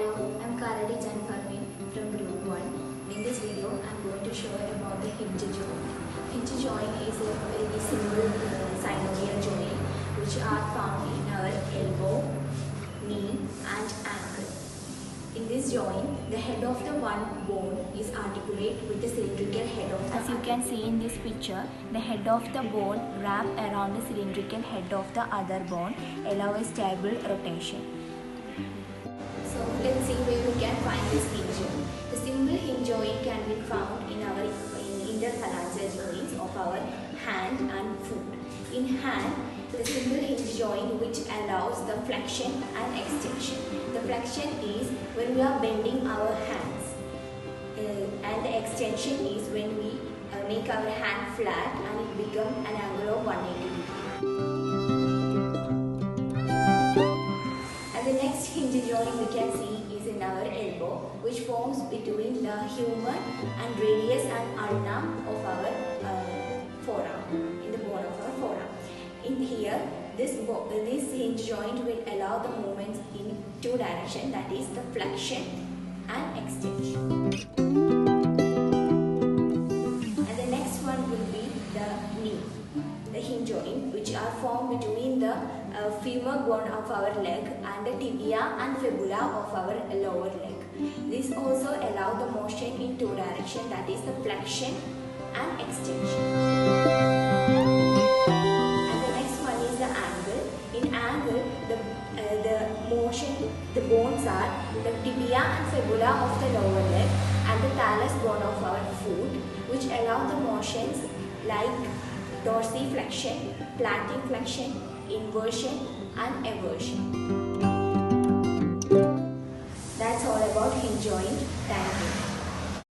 Hello, I'm from Group 1. In this video, I'm going to show about the hinge joint. Hinge joint is a very simple synovial joint which are found in our elbow, knee and ankle. In this joint, the head of the one bone is articulate with the cylindrical head of the As you can see in this picture, the head of the bone wrap around the cylindrical head of the other bone, allow a stable rotation. So let's see where we can find this hinge joint. The simple hinge joint can be found in our interphalangeal joints of our hand and foot. In hand, the simple hinge joint which allows the flexion and extension. The flexion is when we are bending our hands, and the extension is when we make our hand flat and it becomes an angle of 180 degrees. And the next hinge joint we can see is in our elbow, which forms between the humor and radius and ulna of our forearm, in the bone of our forearm. In here, this hinge joint will allow the movements in two directions, that is the flexion and extension. And the next one will be the knee, the hinge joint, which are formed between the femur bone of our leg and the tibia and fibula of our lower leg. This also allow the motion in two directions, that is the flexion and extension. In angle, the bones are the tibia and fibula of the lower leg and the talus bone of our foot, which allow the motions like dorsiflexion, plantarflexion, inversion and eversion. That's all about hinge joint. Thank you.